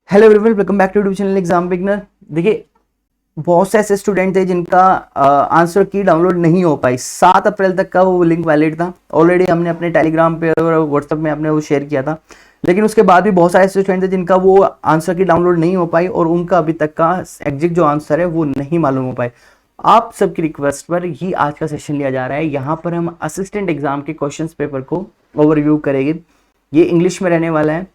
Hello everyone, welcome back to YouTube channel exam beginner. देखिए, बहुत से ऐसे स्टूडेंट थे जिनका आंसर की डाउनलोड नहीं हो पाई। 7 अप्रैल तक का वो लिंक वैलिड था। ऑलरेडी हमने अपने टेलीग्राम पे और व्हाट्सएप में हमने वो शेयर किया था, लेकिन उसके बाद भी बहुत सारे ऐसे स्टूडेंट थे जिनका वो आंसर की डाउनलोड नहीं हो पाई और उनका अभी तक का एग्जैक्ट जो आंसर है वो नहीं मालूम हो पाए। आप सबकी रिक्वेस्ट पर ही आज का सेशन लिया जा रहा है। यहाँ पर हम असिस्टेंट एग्जाम के क्वेश्चन पेपर को ओवरव्यू करेंगे। ये इंग्लिश में रहने वाला है,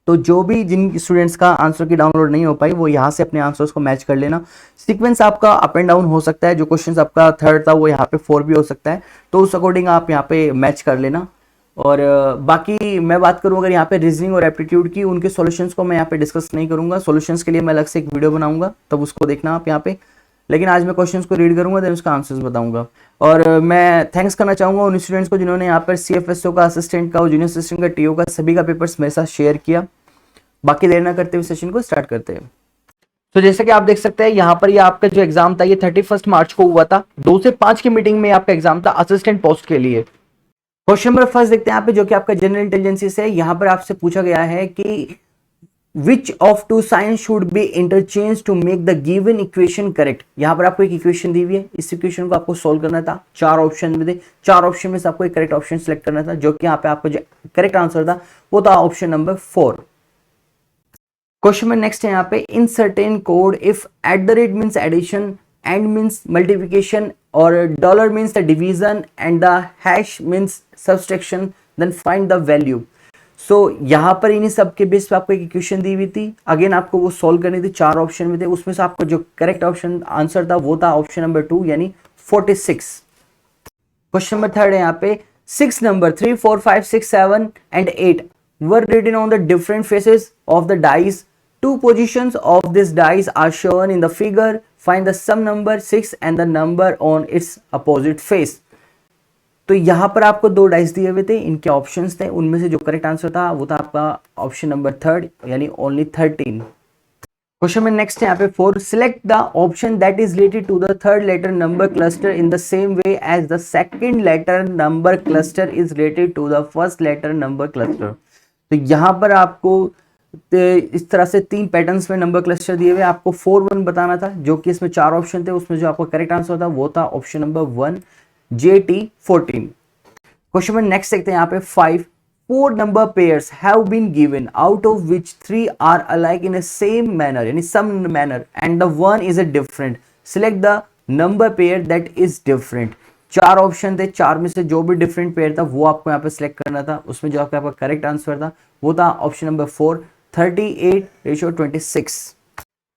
तो जो भी जिन स्टूडेंट्स का आंसर की डाउनलोड नहीं हो पाई वो यहाँ से अपने आंसर्स को मैच कर लेना। सीक्वेंस आपका अप एंड डाउन हो सकता है, जो क्वेश्चंस आपका थर्ड था वो यहाँ पे 4 भी हो सकता है, तो उस अकॉर्डिंग आप यहाँ पे मैच कर लेना। और बाकी मैं बात करूँ अगर यहाँ पे रीजनिंग और एप्टीट्यूड की, उनके सॉल्यूशंस को मैं यहाँ पे डिस्कस नहीं करूंगा। सॉल्यूशंस के लिए मैं अलग से एक वीडियो बनाऊंगा, तब उसको देखना आप यहाँ पे। लेकिन आज मैं क्वेश्चंस को रीड करूंगा, देन उसका आंसर्स बताऊंगा। और मैं थैंक्स करना चाहूंगा उन स्टूडेंट्स को जिन्होंने यहाँ पर CFSO का, असिस्टेंट का और जूनियर असिस्टेंट का, TO का, सभी का पेपर्स मेरे साथ शेयर किया। बाकी देर ना करते हुए सेशन को स्टार्ट करते हैं। तो जैसे कि आप देख सकते हैं यहाँ पर ये आपका जो एग्जाम था ये 31 मार्च को हुआ था। 2 से 5 की मीटिंग में आपका एग्जाम था असिस्टेंट पोस्ट के लिए। क्वेश्चन नंबर फर्स्ट देखते हैं यहाँ पे, जो कि आपका जनरल इंटेलिजेंसी से है। यहाँ पर आपसे पूछा गया है कि which of two signs should be interchange to make the given equation correct. यहाँ पर आपको एक इक्वेशन दी हुई है, इस इक्वेशन को आपको सोल्व करना था। 4 ऑप्शन में थे, 4 ऑप्शन में से आपको एक करेक्ट ऑप्शन सिलेक्ट करना था, जो कि यहाँ पे आपका जो करेक्ट आंसर था वो था ऑप्शन नंबर 4। क्वेश्चन में नेक्स्ट है यहाँ पे, in certain code if at the rate means addition, and means multiplication और dollar means the division and the hash means subtraction, then find the value. So यहाँ पर इन्हीं सब के बेस पे आपको एक इक्वेशन दी हुई थी। अगेन आपको वो सॉल्व करनी थी। 4 ऑप्शन में थे, उसमें से आपको जो करेक्ट ऑप्शन आंसर था वो था ऑप्शन नंबर 2 यानी 46। क्वेश्चन नंबर थर्ड है यहाँ पे, 6 number 3, 4, 5, 6, 7 and 8 were written on the different faces of the dice. Two positions of this dice are shown in the figure. Find the sum number 6 and the number on its opposite face. तो यहाँ पर आपको 2 dice दिए हुए थे, इनके options थे, उनमें से जो करेक्ट आंसर था वो था आपका ऑप्शन नंबर 3 यानी ओनली 13। क्वेश्चन में नेक्स्ट है यहाँ पे 4, select the option that is related to the third letter number cluster in the same way as the second letter number cluster is related to the first letter number cluster. तो यहाँ पर आपको इस तरह से 3 पैटर्न्स में number cluster दिए हुए, आपको 4 1 बताना था, जो कि इसमें 4 ऑप्शन थे, उसमें जो आपका करेक्ट आंसर था वो था ऑप्शन नंबर 1 JT14। क्वेश्चन में नेक्स्ट देखते हैं यहाँ पे 5, 4 number pairs have been given out of which 3 are alike in a same manner यानी some manner and the one is a different. Select the number pair that is different. 4 option थे, 4 में से जो भी डिफरेंट पेयर था वो आपको यहाँ पे सिलेक्ट करना था। उसमें जो आपका करेक्ट आंसर था वो था ऑप्शन नंबर 4 38:26।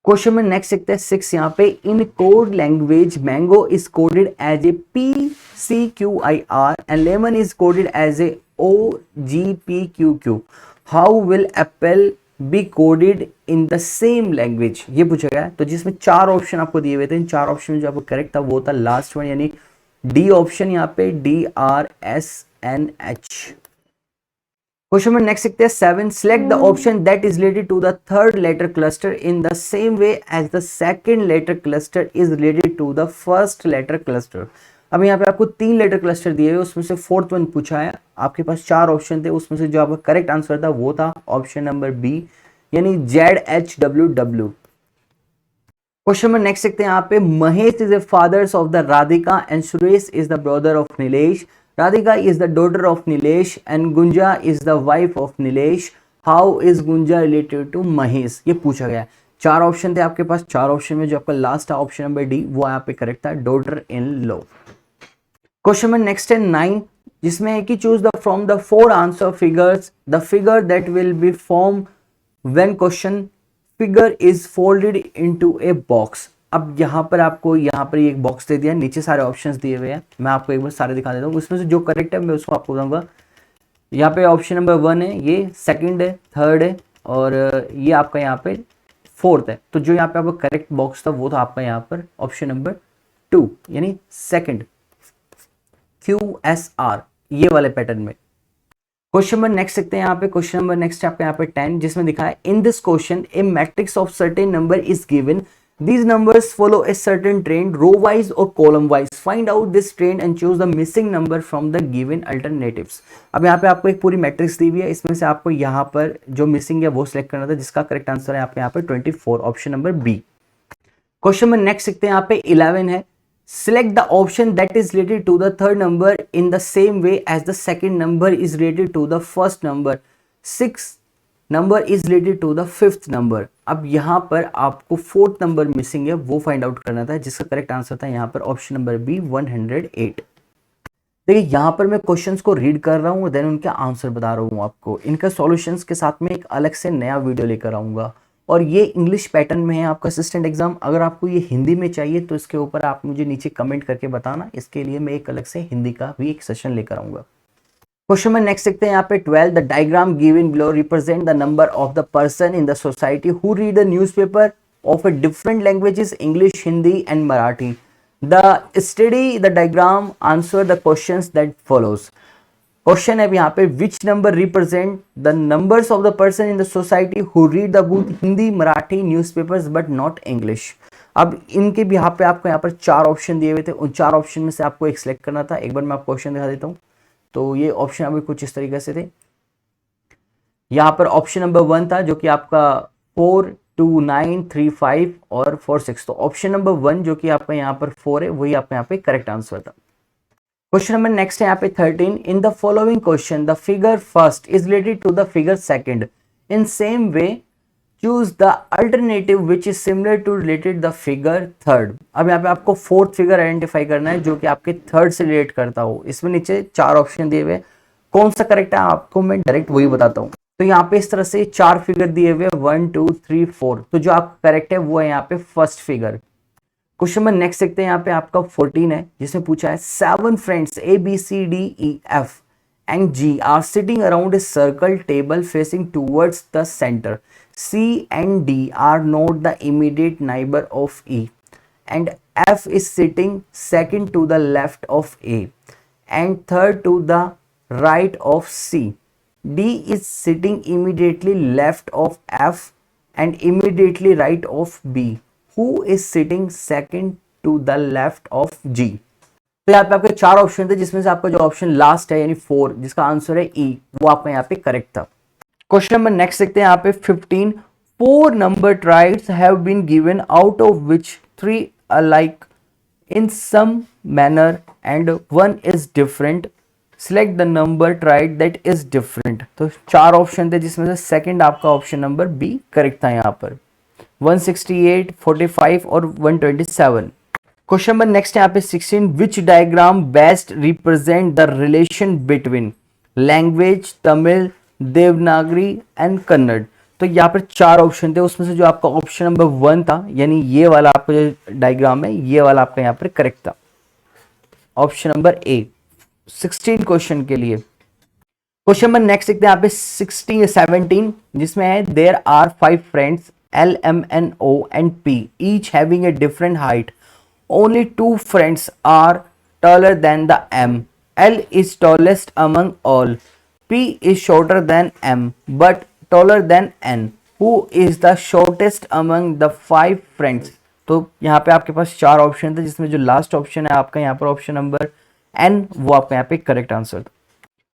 क्वेश्चन में नेक्स्ट देखते हैं 6 यहाँ पे, in code language mango is coded as a PCQIR and lemon is coded as a OGPQQ. How will apple be coded in the same language, ये पूछा गया है। तो जिसमें 4 ऑप्शन आपको दिए हुए थे, इन 4 ऑप्शन में जो आपको करेक्ट था वो था लास्ट वन यानी डी ऑप्शन, यहाँ पे DRSNH। क्वेश्चन में नेक्स्ट देखते हैं 7, select the option that is related to the third letter cluster in the same way as the second letter cluster is related to the first letter cluster. अब यहाँ पे आपको 3 letter cluster दिए हुए, उसमें से 4th वन पूछा है। आपके पास 4 ऑप्शन थे, उसमें से जो आपका करेक्ट आंसर था वो था ऑप्शन नंबर B यानी ZHWW। क्वेश्चन में नेक्स्ट देखते हैं यहाँ पे, Mahesh is the fathers of the Radhika and Suresh is the brother of Nilesh. Radhika is the daughter of Nilesh and Gunja is the wife of Nilesh. How is Gunja related to Mahesh? ये पूछा गया। 4 option थे आपके पास, 4 option में जो आपका last है option number D वो यहाँ पे करेक्ट था, डॉटर इन लॉ। क्वेश्चन में नेक्स्ट है 9, जिसमें है कि choose the from the 4 answer figures the figure that will be form when question figure is folded into a box. अब यहाँ पर आपको यहाँ पर एक बॉक्स दे दिया, नीचे सारे ऑप्शंस दिए हुए हैं, मैं आपको एक बार सारे दिखा देता हूँ, उसमें से जो करेक्ट है मैं उसको आपको बताऊंगा। यहाँ पे ऑप्शन नंबर 1 है, ये सेकंड है, थर्ड है और ये आपका यहाँ पे 4th है। तो जो यहाँ पे आपका करेक्ट बॉक्स था वो था आपका यहाँ पर ऑप्शन नंबर 2 यानी सेकंड QSR, ये वाले पैटर्न में। क्वेश्चन नंबर नेक्स्ट देखते हैं यहाँ पे, क्वेश्चन नंबर नेक्स्ट आपका यहाँ पे 10, जिसमें दिखा है in this question A matrix of certain number is given These numbers follow a certain trend, row wise or column wise. Find out this trend and choose the missing number from the given alternatives. अब यहाँ पे आपको एक पूरी matrix दी हुई है, इसमें से आपको यहाँ पर जो मिसिंग है वो सिलेक्ट करना था, जिसका करेक्ट आंसर है आपके यहाँ पे 24, ऑप्शन नंबर बी। क्वेश्चन में नेक्स्ट देखते हैं, यहाँ पे 11 है, select the option that is related to the third number in the same way as the second number is related to the first number. 6 number is related to the fifth number. अब यहाँ पर आपको fourth number missing है, वो find out करना था, जिसका correct answer था यहाँ पर ऑप्शन नंबर बी 108। देखिए यहाँ पर मैं क्वेश्चंस को रीड कर रहा हूँ, देन उनके आंसर बता रहा हूँ आपको। इनका सॉल्यूशंस के साथ में एक अलग से नया वीडियो लेकर आऊँगा, और ये इंग्लिश पैटर्न में है आपका असिस्टेंट एग्जाम। अगर आपको ये हिंदी में चाहिए तो इसके ऊपर आप मुझे नीचे कमेंट करके बताना, इसके लिए मैं एक अलग से हिंदी का भी एक सेशन लेकर आऊँगा। क्वेश्चन में नेक्स्ट देखते हैं यहाँ पे 12, the diagram given below represent the number of the person in the society who read the newspaper of a different languages, English, Hindi and Marathi. The study the diagram, answer the questions that follows. Question है यहाँ पे, which number represent the numbers of the person in the society who read the book Hindi, Marathi newspapers but not English. अब इनके भी यहाँ पे आपको यहाँ पर 4 ऑप्शन दिए हुए थे, उन 4 ऑप्शन में से आपको एक सिलेक्ट करना था। एक बार मैं आपको क्वेश्चन दिखा देता हूँ। तो ये ऑप्शन अभी कुछ इस तरीके से थे। यहाँ पर ऑप्शन नंबर 1 था जो कि आपका 4, 2, 9, 3, 5 और 4, 6। तो ऑप्शन नंबर 1 जो कि आपका यहाँ पर 4 है, वही आपका यहाँ पे करेक्ट आंसर था। क्वेश्चन नंबर नेक्स्ट है यहाँ पे 13, in the following question the figure first is related to the figure second in same way, choose the alternative which is similar to related the figure third. अब यहाँ पे आपको fourth figure identify करना है जो कि आपके थर्ड से रिलेट करता हो। इसमें नीचे 4 ऑप्शन दिए हुए, कौन सा करेक्ट है आपको मैं डायरेक्ट वही बताता हूँ। तो यहाँ पे इस तरह से 4 फिगर दिए हुए 1, 2, 3, 4, तो जो आपका करेक्ट है वो है यहाँ पे first figure. Question number next देखते हैं, यहाँ पे आपका 14 है जिसमें पूछा है 7 friends A B C D E F and G are sitting around a circle table facing towards the center. C and D are not the immediate neighbor of E, and F is sitting second to the left of A and third to the right of C. D is sitting immediately left of F and immediately right of B. Who is sitting second to the left of G? तो यहाँ पे आपके 4 option थे, जिसमें से आपका जो option last है यानी 4, जिसका आंसर है E, वो आपका यहाँ पे करेक्ट था। क्वेश्चन नंबर नेक्स्ट देखते हैं यहाँ पे 15, 4 number tribes have been given out of which 3 alike in some manner and 1 is different. Select the number tribe that is different. तो 4 ऑप्शन थे जिसमें से सेकंड आपका ऑप्शन नंबर बी करेक्ट था यहाँ पर, 168, 45 और 127। क्वेश्चन नंबर नेक्स्ट है यहाँ पे 16, which diagram best represent the relation between language Tamil, Devanagari and Kannada. तो यहाँ पर 4 ऑप्शन थे, उसमें से जो आपका ऑप्शन नंबर 1 था यानी ये वाला आपका जो डायग्राम है ये वाला आपका यहाँ पर करेक्ट था, ऑप्शन नंबर ए 16 क्वेश्चन के लिए। क्वेश्चन नंबर नेक्स्ट देखते हैं यहाँ पे 17 जिसमें है there are 5 friends L, M, N, O and P each having a different height. Only 2 friends are taller than the M. L is tallest among all. P is shorter than M but taller than N. Who is the shortest among the 5 friends? तो यहाँ पे आपके पास 4 option थे, जिसमें जो last option है आपका यहाँ पर ऑप्शन नंबर N, वो आपका यहाँ पे करेक्ट आंसर था।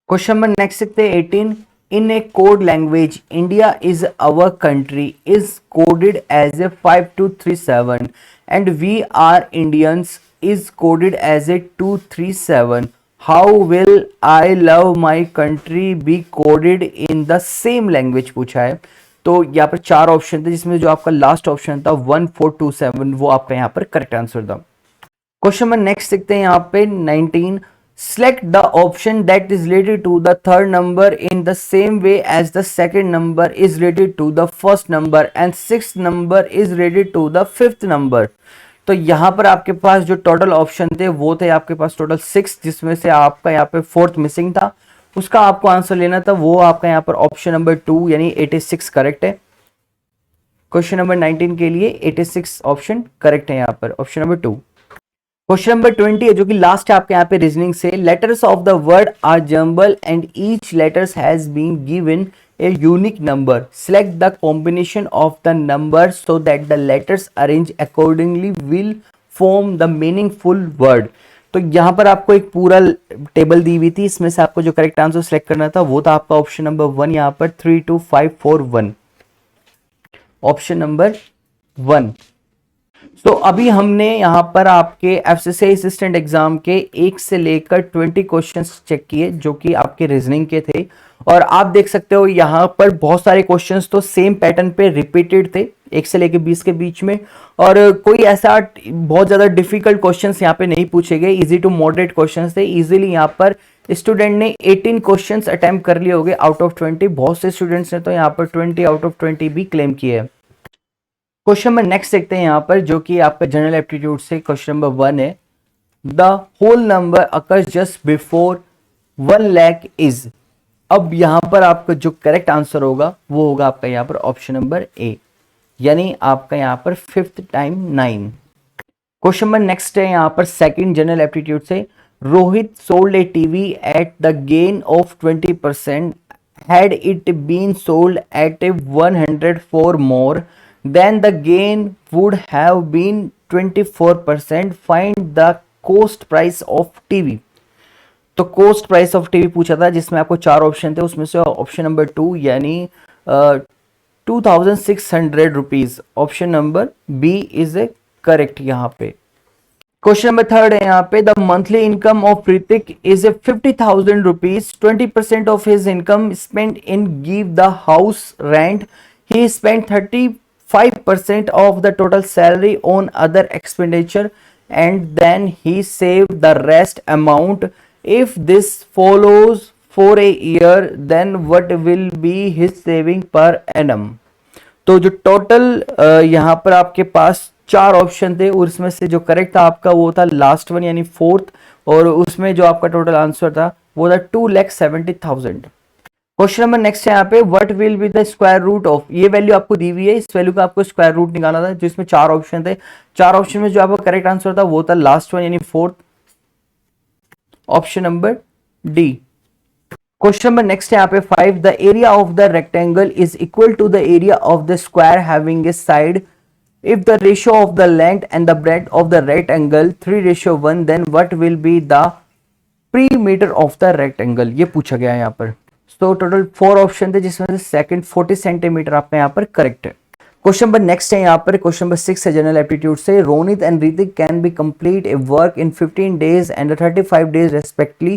क्वेश्चन नंबर नेक्स्ट देखते हैं 18, in a code language India is our country is coded as a 5237 and we are Indians is coded as a 237. How will I love my country be coded in the same language पूछा है। तो यहाँ पर 4 option थे, जिसमें जो आपका last option था 1427, वो आपका यहाँ पर करेक्ट आंसर था। क्वेश्चन नंबर नेक्स्ट देखते हैं यहाँ पे 19, select the option that is related to the third number in the same way as the second number is related to the first number and sixth number is related to the fifth number. तो यहाँ पर आपके पास जो total option थे वो थे आपके पास total 6, जिसमें से आपका यहाँ पे 4th मिसिंग था, उसका आपको आंसर लेना था, वो आपका यहाँ पर ऑप्शन नंबर 2 यानी 86 करेक्ट है। क्वेश्चन नंबर 19 के लिए 86 ऑप्शन करेक्ट है यहाँ पर, ऑप्शन नंबर 2। क्वेश्चन नंबर 20 है जो कि लास्ट है आपके यहाँ पे रीजनिंग से, letters of the word are jumble and each letters has been given a unique number. Select the combination of the numbers so that the letters arranged accordingly will form the meaningful word. तो यहाँ पर आपको एक पूरा table दी हुई थी, इसमें से आपको जो करेक्ट आंसर सेलेक्ट करना था वो था आपका ऑप्शन नंबर 1, यहाँ पर 32541, ऑप्शन नंबर 1। तो अभी हमने यहाँ पर आपके एफसीसीआई असिस्टेंट एग्जाम के 1 से लेकर 20 क्वेश्चंस चेक किए जो कि आपके रीजनिंग के थे, और आप देख सकते हो यहाँ पर बहुत सारे क्वेश्चंस तो सेम पैटर्न पे रिपीटेड थे 1 से लेकर 20 के बीच में, और कोई ऐसा बहुत ज़्यादा डिफिकल्ट क्वेश्चंस यहाँ पे नहीं पूछे गए, इजी टू मॉडरेट क्वेश्चंस थे। इजीली यहाँ पर स्टूडेंट ने 18 क्वेश्चंस अटेम्प्ट कर लिए होंगे आउट ऑफ 20, बहुत से स्टूडेंट्स ने तो यहाँ पर 20 आउट ऑफ 20 भी क्लेम किए हैं। क्वेश्चन नंबर नेक्स्ट देखते हैं यहाँ पर, जो कि आपका जनरल एप्टीट्यूड से क्वेश्चन नंबर 1 है। The whole number occurs just before 1 lakh is. अब यहाँ पर आपका जो करेक्ट आंसर होगा वो होगा आपका यहाँ पर ऑप्शन नंबर ए, यानी आपका यहाँ पर 5th time 9। Question number next है यहाँ पर सेकंड जनरल एप्टीट्यूड से। Rohit sold A TV at the gain of 20%, had it been sold at a 104 more, then the gain would have been 24%. Find the cost price of TV। तो coast price of TV पूछा था, जिसमें आपको 4 option थे, उसमें से option number 2 यानी 2600 rupees, option number B is a correct यहाँ पे। क्वेश्चन नंबर 3 है यहाँ पे। The monthly income of Hrithik is a 50,000 rupees, 20% of his income spent in give the house rent, he spent 35% of the total salary on other expenditure, and then he saved the rest amount. If this follows for a year, then what will be his saving per annum? तो जो total यहाँ पर आपके पास 4 option थे, और उसमें से जो करेक्ट था आपका वो था लास्ट वन यानी 4th, और उसमें जो आपका टोटल आंसर था वो था 2,70,000। क्वेश्चन नंबर नेक्स्ट है यहाँ पे। What will be the square root of, ये वैल्यू आपको दी हुई है, इस वैल्यू का आपको स्क्वायर रूट निकालना था, जिसमें 4 ऑप्शन थे। 4 ऑप्शन में जो आपका करेक्ट आंसर था वो था लास्ट वन यानी 4th, option number D. Question number next है यहाँ पे 5। The area of the rectangle is equal to the area of the square having a side, if the ratio of the length and the breadth of the rectangle 3:1, then what will be the perimeter of the rectangle, ये पूछा गया है यहाँ पर। तो total 4 option थे, जिसमें से सेकंड 40 सेंटीमीटर आपका यहाँ पर करेक्ट है। क्वेश्चन नंबर नेक्स्ट है यहाँ पर। क्वेश्चन नंबर 6 है जनरल एप्टीट्यूड से। Ronit and Hrithik can be complete A work in 15 days and 35 days respectively.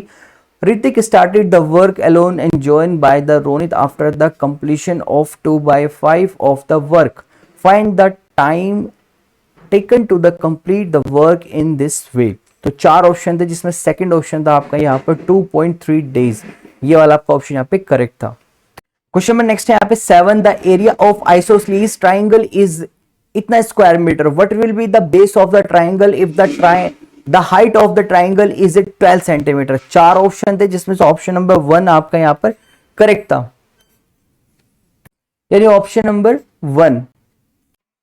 Ritik started the work alone and joined by the Ronit after the completion of 2/5 of the work. Find the time taken to the complete the work in this way। तो 4 option थे, जिसमें second option था आपका यहाँ पर 2.3 days, ये वाला आपका ऑप्शन यहाँ पे करेक्ट था। क्वेश्चन नंबर नेक्स्ट है यहाँ पे 7। The area of isosceles triangle is इतना square metre, what will be the base of the triangle if the height of the triangle is 12 centimetre. 4 option थे, जिसमें से ऑप्शन नंबर 1 आपका यहाँ पर करेक्ट था, यानी option number 1।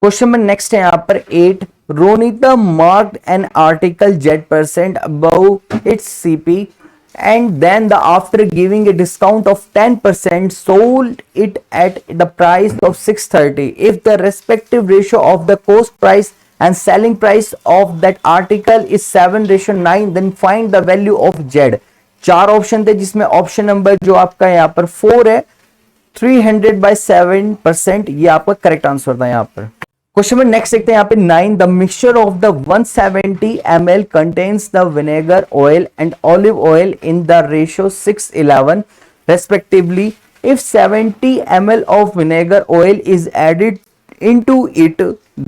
Question number next है यहाँ पर 8। Ronita marked an article Z% above its CP and then after giving a discount of 10% sold it at the price of 630. If the respective ratio of the cost price and selling price of that article is 7:9, then find the value of Z। 4 option थे, जिसमें option number जो आपका यहाँ पर 4 है 300/7%, ये आपका correct answer था यहाँ पर। क्वेश्चन नंबर नेक्स्ट देखते हैं यहाँ पे 9। The mixture of the 170 ml contains the vinegar oil and olive oil in the ratio 6:11 respectively. If 70 ml of vinegar oil is added into it,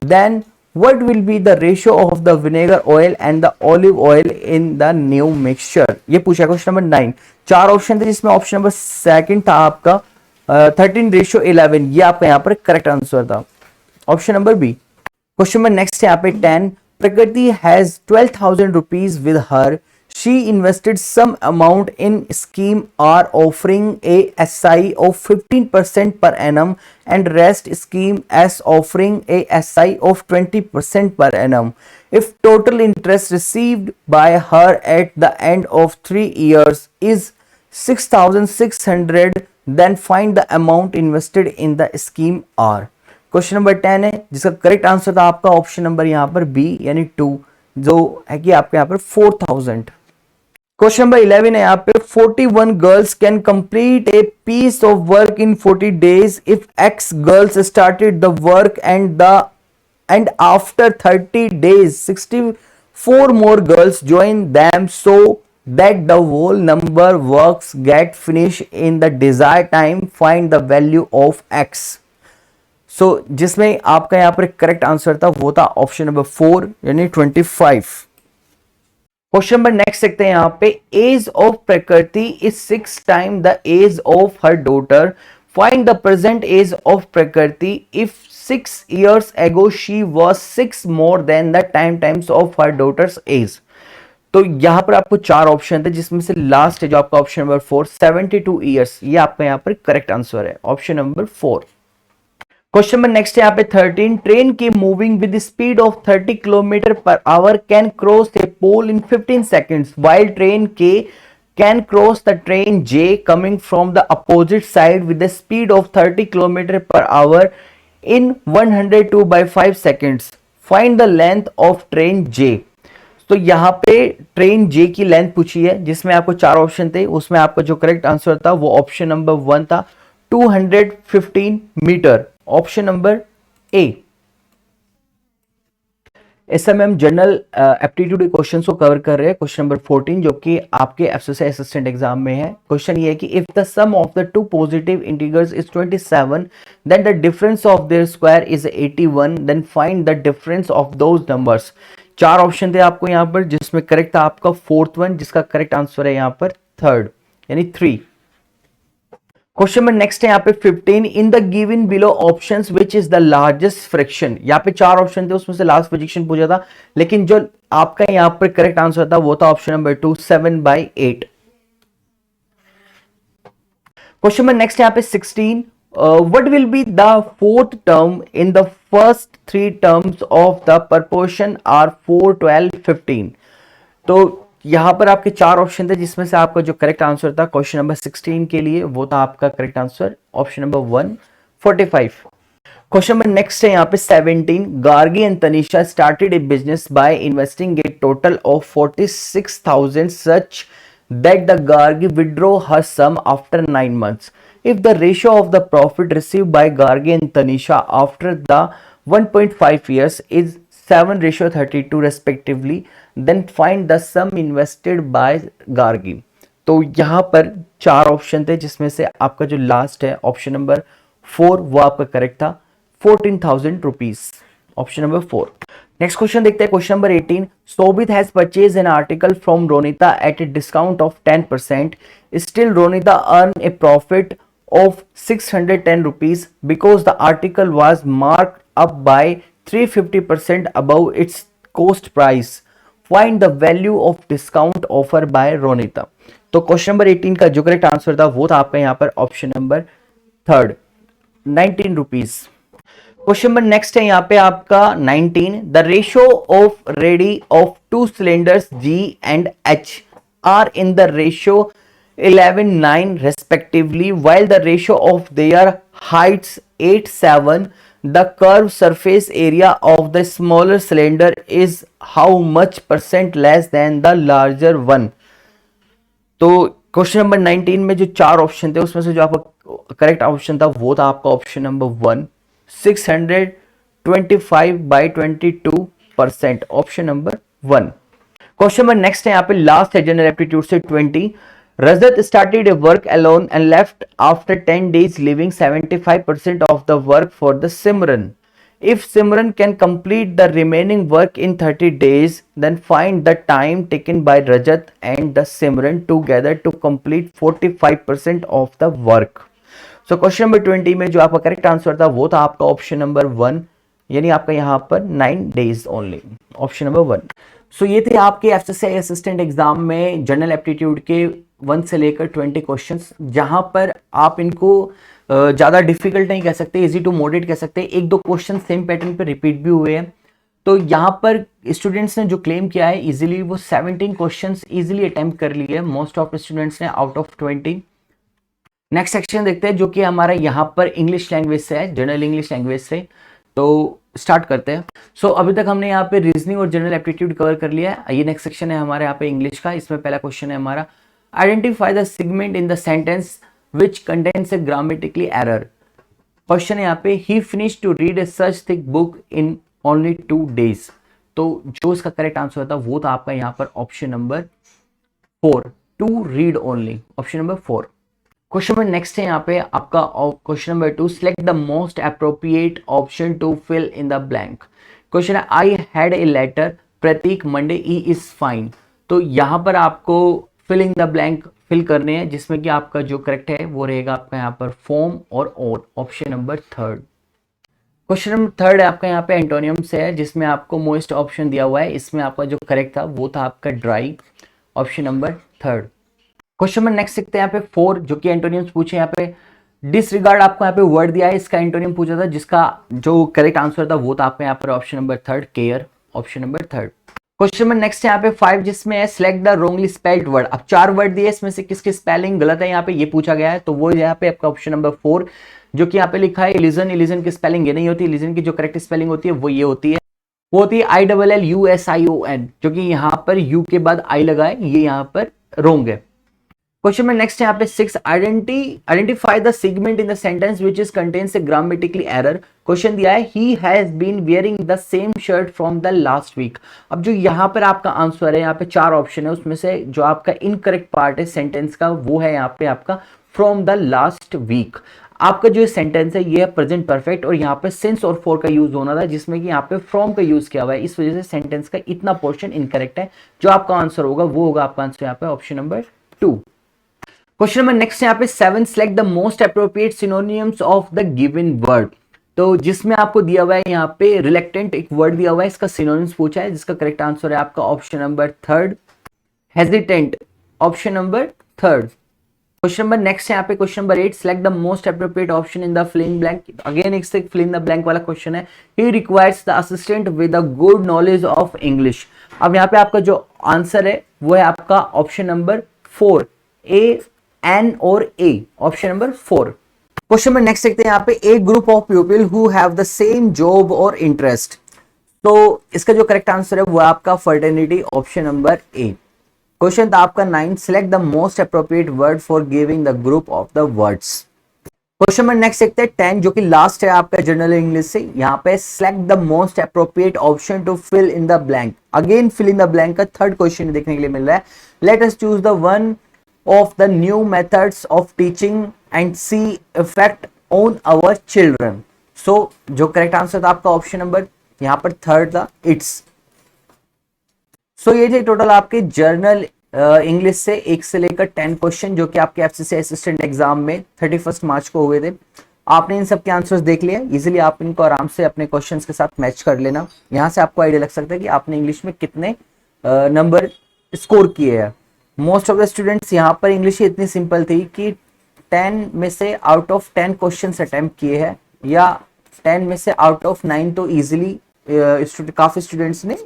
then what will be the ratio of the vinegar oil and the olive oil in the new mixture? ये पूछा question number 9। 4 option थे, जिसमें option number second था आपका 13:11, ये आपका यहाँ पर करेक्ट आंसर था, option number B. Question number next है यहाँ पे 10। Prakriti has 12,000 rupees with her, she invested some amount in scheme R offering a SI of 15% per annum and rest scheme as offering a SI of 20% per annum. If total interest received by her at the end of 3 years is 6,600, then find the amount invested in the scheme R. Question number 10 है जिसका correct answer था आपका option number यहाँ पर B यानी 2, जो है कि आपके यहाँ पर 4000। क्वेश्चन नंबर 11 है यहाँ पे 41 girls can complete a piece of work in 40 days if X girls started the work and after 30 days 64 more girls join them so that the whole number works get finished in the desired time. Find the value of x. So जिसमें आपका यहाँ पर correct answer था वो था option number 4 यानी 25। Question number next देखते हैं यहाँ पे age of Prakriti is 6 time the age of her daughter. Find the present age of Prakriti if 6 years ago she was 6 more than the times of her daughter's age। तो यहां पर आपको 4 option थे जिसमें से लास्ट है जो आपका ऑप्शन नंबर 4 72 years, ये आपका यहां पर करेक्ट आंसर है option number 4। Question number next है यहाँ पे 13 ट्रेन की moving with speed of 30 kilometre per hour can cross a pole in 15 seconds while train K can cross the train J coming from the opposite side with the speed of 30 km per hour in 102 by 5 seconds. Find the length of train J। तो यहाँ पे train J की length पूछी है जिसमें आपको 4 option थे, उसमें आपका जो करेक्ट आंसर था वो ऑप्शन नंबर 1 था 215 मीटर, ऑप्शन नंबर ए। इस समय हम जनरल एप्टीट्यूड क्वेश्चंस को कवर कर रहे हैं। क्वेश्चन नंबर 14 जो कि आपके एफएसएसआई असिस्टेंट एग्जाम में है। क्वेश्चन ये है कि if the sum of the two positive integers is 27 then the difference of their square is 81 then find the difference of those numbers. 4 option थे आपको यहाँ पर जिसमें करेक्ट था आपका 4th वन जिसका करेक्ट आंसर है यहाँ पर 3rd यानी 3। क्वेश्चन नंबर नेक्स्ट है यहाँ पे 15 in the given below options which is the largest fraction. यहाँ पे 4 ऑप्शन थे उसमें से लास्ट फ्रैक्शन पूछा था लेकिन जो आपका यहाँ पर करेक्ट आंसर था वो था option number 2 7/8। Question number next यहाँ पे 16 what will be the 4th term in the first 3 terms of the proportion are 4 12 15। तो यहां पर आपके 4 ऑप्शन थे जिसमें से आपका जो करेक्ट आंसर था क्वेश्चन नंबर 16 के लिए वो था आपका correct answer option number 1 45। Question number next है यहाँ पे 17 Gargi and Tanisha started a business by investing a total of 46,000 such that the Gargi withdraw her sum after 9 months। If the ratio of the profit receive by Gargi and Tanisha after the 1.5 years is 7:32 respectively, then find the sum invested by Gargi। तो यहां पर 4 option थे जिसमें से आपका जो last है option number 4 वो आपका करेक्ट था 14,000 rupees, option number 4। Next question देखते हैं question number 18 Sobhit has purchase an article from Ronita at a discount of 10%, still Ronita earn a profit of 610 rupees because the article was marked up by 350% above its cost price. Find the value of discount offer by Ronita। तो question number 18 का जो correct answer था वो था आपका यहाँ पर option number 3rd 19 rupees. Question number next है यहाँ पे आपका 19 the ratio of ready of 2 cylinders G and H are in the ratio 11:9 respectively while the ratio of their heights 8:7 the curved surface area of the smaller cylinder is how much % less than the larger one। तो question number 19 में जो 4 option थे उसमें से जो आपका correct option था वो था आपका option number 1 625/22%, option number 1। Question number next है यहाँ पे लास्ट है जनरल एप्टीट्यूड से 20 Rajat started a work alone and left after 10 days, leaving 75% of the work for the Simran. If Simran can complete the remaining work in 30 days, then find the time taken by Rajat and the Simran together to complete 45% of the work. So question number 20 में जो आपका correct answer था वो था आपका option number 1 यानी आपका यहाँ पर 9 days ओनली, ऑप्शन नंबर 1। सो ये थे आपके एफएसएसआई असिस्टेंट एग्जाम में जनरल एप्टीट्यूड के 1 से लेकर 20 क्वेश्चंस, जहां पर आप इनको ज़्यादा डिफिकल्ट नहीं कह सकते, इजी टू मॉडरेट कह सकते। 1-2 क्वेश्चन सेम पैटर्न पे रिपीट भी हुए हैं। तो यहाँ पर स्टूडेंट्स ने जो क्लेम किया है इजीली वो 17 क्वेश्चंस इजीली अटेम्प्ट कर लिए मोस्ट ऑफ स्टूडेंट्स ने आउट ऑफ 20। नेक्स्ट सेक्शन देखते हैं जो कि हमारा यहाँ पर इंग्लिश लैंग्वेज से है, जनरल इंग्लिश लैंग्वेज से। तो स्टार्ट करते हैं। अभी तक हमने यहाँ पे रीजनिंग और जनरल एप्टीट्यूड कवर कर लिया है। ये नेक्स्ट सेक्शन है हमारे यहाँ पे इंग्लिश का। इसमें पहला क्वेश्चन है हमारा, identify the segment in the sentence which contains a grammatically error. Question है यहाँ पे, he finish to read a such thick book in only 2 days। तो जो इसका करेक्ट आंसर होता वो था आपका यहाँ पर option number 4, to read only, option number 4। Question number next है यहाँ पे आपका question number 2, select the most appropriate option to fill in the blank. Question है, I had a letter Prateek Monday, he is fine. तो यहाँ पर आपको fill in the blank fill करने हैं, जिसमें कि आपका जो करेक्ट है वो रहेगा आपका यहाँ पर फॉर्म और on, option number 3। Question number 3 आपका यहाँ पे एंटोनियम से है, जिसमें आपको मोस्ट ऑप्शन दिया हुआ है। इसमें आपका जो करेक्ट था वो था आपका ड्राई, ऑप्शन नंबर 3। क्वेश्चन में नेक्स्ट सीखते हैं यहाँ पे 4, जो कि एंटोनियम्स पूछे। यहाँ पे डिसरिगार्ड आपको यहाँ पे वर्ड दिया है, इसका एंटोनियम पूछा था, जिसका जो करेक्ट आंसर था वो था आपका यहाँ पर option number 3, care, option number 3। Question में नेक्स्ट है यहाँ पे 5, जिसमें है select the Rongli spelled word. अब 4 वर्ड दिए, इसमें से किसकी स्पेलिंग गलत है यहाँ पे ये पूछा गया है। तो वो यहाँ पे आपका ऑप्शन नंबर 4, जो कि यहाँ पे लिखा है इलिजन। इलिजन की स्पेलिंग ये नहीं होती, इलिजन की जो करेक्ट स्पेलिंग होती है वो ये होती है, वो होती है ILLUSION, जो कि यहाँ पर यू के बाद आई लगा है, ये यहाँ पर रोंग है। क्वेश्चन में नेक्स्ट है यहाँ पे 6, identify the segment in the sentence which is contains a grammatically error. Question दिया है, he has been wearing the same shirt from the last week. अब जो यहाँ पर आपका आंसर है, यहाँ पे 4 ऑप्शन है, उसमें से जो आपका इनकरेक्ट पार्ट है सेंटेंस का वो है यहाँ पे आपका फ्रॉम द लास्ट वीक। आपका जो सेंटेंस है ये है प्रेजेंट परफेक्ट, और यहाँ पे सिंस और फॉर का यूज होना था, जिसमें कि यहाँ पे फ्रॉम का यूज किया हुआ है। इस वजह से सेंटेंस का इतना पोर्शन इनकरेक्ट है। जो आपका आंसर होगा वो होगा आपका आंसर यहाँ पे option number 2। Question number next यहाँ पे 7, select the most appropriate synonyms of the given word. तो जिसमें आपको दिया हुआ है यहाँ पे रिलेक्टेंट एक वर्ड दिया हुआ है, इसका सिनोनिम्स पूछा है, जिसका करेक्ट आंसर है आपका option number 3, hesitant, option number 3। Question number next है यहाँ पे question number 8, select the most appropriate option in the fill in blank. Again एक से फिल इन द ब्लैंक वाला क्वेश्चन है, he requires the assistant with a good knowledge of English. अब यहाँ पे आपका जो आंसर है वो है आपका ऑप्शन नंबर 4, ए, एन और ए, ऑप्शन नंबर 4। क्वेश्चन में नेक्स्ट देखते हैं यहाँ पे, a group of people who have the same job और इंटरेस्ट। तो इसका जो करेक्ट आंसर है वो आपका fraternity, option number A. Question था आपका 9, select the most appropriate word for giving the group of the words. Question में नेक्स्ट देखते हैं 10, जो कि लास्ट है आपका जनरल इंग्लिश से। यहाँ पे select the most appropriate option to fill in the blank. Again fill in the blank का 3rd क्वेश्चन देखने के लिए मिल रहा है, let us choose the one of the new methods of teaching and see effect on our children। so जो correct answer था आपका ऑप्शन नंबर यहाँ पर 3rd था, इट्स। ये थे टोटल आपके जर्नल इंग्लिश से 1 से लेकर 10 क्वेश्चन, जो कि आपके FCC असिस्टेंट एग्जाम में 31 मार्च को हुए थे। आपने इन सब के आंसर्स देख लिए, इजीली आप इनको आराम से अपने क्वेश्चंस के साथ मैच कर लेना। यहाँ से आपको आइडिया लग सकता है कि आपने इंग्लिश में कितने नंबर स्कोर किए हैं। मोस्ट ऑफ द स्टूडेंट्स यहाँ पर इंग्लिश इतनी सिंपल थी कि 10 में से आउट ऑफ 10 क्वेश्चंस अटेम्प्ट किए हैं, या 10 में से आउट ऑफ 9 तो इजीली काफी स्टूडेंट्स ने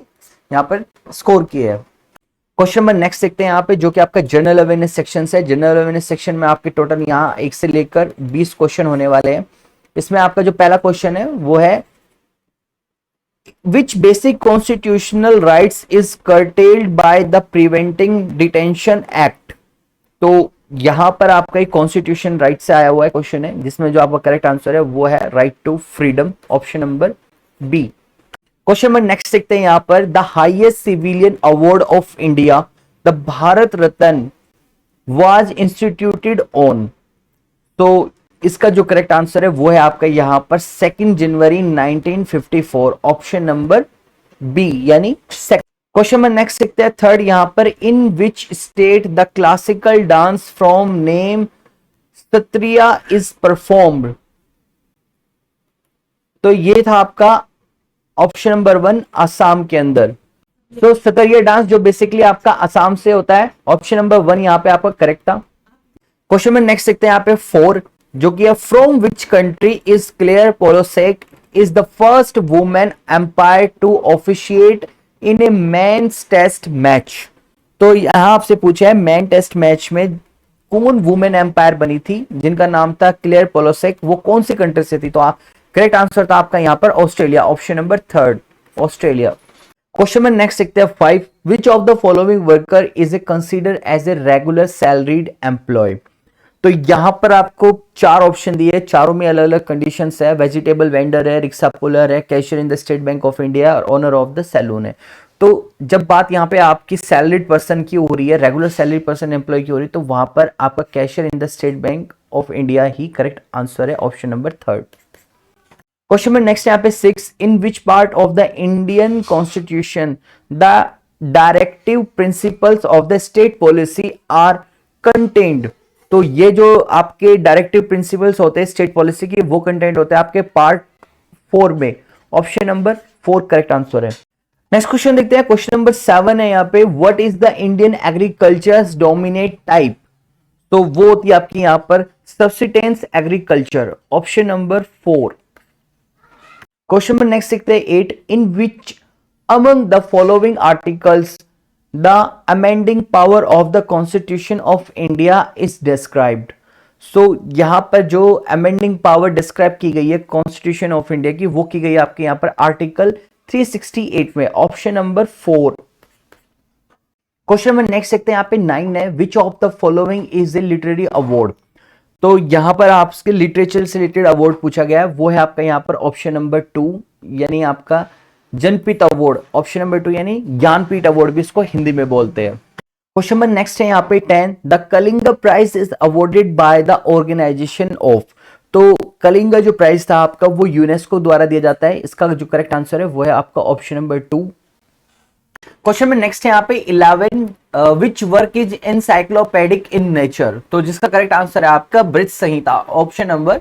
यहाँ पर स्कोर किए हैं। क्वेश्चन नंबर नेक्स्ट देखते हैं यहाँ पे, जो कि आपका जनरल अवेयरनेस सेक्शन है। जनरल अवेयरनेस सेक्शन में आपके टोटल यहाँ 1 से लेकर 20 क्वेश्चन होने वाले हैं। इसमें आपका जो पहला क्वेश्चन है वो है, which basic constitutional rights is curtailed by the Preventing Detention Act। तो यहां पर आपका एक कॉन्स्टिट्यूशन राइट से आया हुआ है क्वेश्चन है, जिसमें जो आपका करेक्ट आंसर है वो है right to freedom, option number B. Question number next देखते हैं यहां पर, the highest civilian award of India the Bharat Ratna was instituted on. तो इसका जो करेक्ट आंसर है वो है आपका यहां पर 2 जनवरी 1954, ऑप्शन नंबर बी, यानी क्वेश्चन नंबर नेक्स्ट देखते हैं 3rd यहां पर, in which state the classical dance from name Sattriya is performed. तो ये था आपका ऑप्शन नंबर 1, असम के अंदर। तो सत्रिया डांस जो बेसिकली आपका असम से होता है, ऑप्शन नंबर 1 यहां पे आपका करेक्ट था। क्वेश्चन नंबर नेक्स्ट देखते हैं यहाँ पे 4, जो कि from which country is Claire Polosak is the first women umpire to officiate in a men's test match. तो यहां आपसे पूछा है मैन टेस्ट मैच में कौन वुमेन एम्पायर बनी थी जिनका नाम था क्लेयर पोलोसेक, वो कौन सी कंट्री से थी? तो आप करेक्ट आंसर था आपका यहाँ पर Australia, option number 3 Australia. Question में नेक्स्ट देखते हैं 5, which of the following worker is a consider as a regular salaried employ? तो यहां पर आपको 4 ऑप्शन दिए, चारों में अलग अलग कंडीशंस है, वेजिटेबल वेंडर है, रिक्शा पुलर है, cashier in the State Bank of India और ओनर ऑफ द सैलून है। तो जब बात यहाँ पे आपकी सैलरीड पर्सन की हो रही है, रेगुलर सैलरीड पर्सन एम्प्लॉय की हो रही है, तो वहां पर आपका cashier in the State Bank of India ही करेक्ट आंसर है, ऑप्शन नंबर 3। क्वेश्चन में नेक्स्ट यहाँ पे 6, in which part of the Indian constitution the directive principles of the state policy are contained? तो ये जो आपके डायरेक्टिव प्रिंसिपल्स होते हैं स्टेट पॉलिसी की, वो कंटेंट होते हैं आपके पार्ट 4 में, ऑप्शन नंबर 4 करेक्ट आंसर है। नेक्स्ट क्वेश्चन देखते हैं, क्वेश्चन नंबर 7 है यहाँ पे, what is the Indian agriculture dominate type? तो वो होती है आपकी यहाँ पर subsistence agriculture, option number 4। Question number next देखते हैं 8, in which among the following articles the amending power of the constitution of India is described? So यहां पर जो अमेंडिंग पावर डिस्क्राइब की गई है कॉन्स्टिट्यूशन ऑफ इंडिया की, वो की गई है आपके यहां पर आर्टिकल 368 में, option number 4। Question number next देखते हैं यहाँ पे 9 है, which of the following is a literary award? तो यहां पर आपके लिटरेचर से रिलेटेड अवार्ड पूछा गया है, वो है आपका यहाँ पर ऑप्शन नंबर 2, यानी आपका जनपीठ अवार्ड, ऑप्शन नंबर 2 यानी ज्ञानपीठ अवार्ड भी इसको हिंदी में बोलते हैं। क्वेश्चन नंबर नेक्स्ट है यहाँ पे 10, the Kalinga prize is awarded by the organization of? तो कलिंग जो प्राइज था आपका वो यूनेस्को द्वारा दिया जाता है, इसका जो करेक्ट आंसर है वो है आपका ऑप्शन नंबर 2। क्वेश्चन में नेक्स्ट है यहाँ पे 11, which work is encyclopedic in nature? तो जिसका करेक्ट आंसर है आपका Brihat Samhita, option number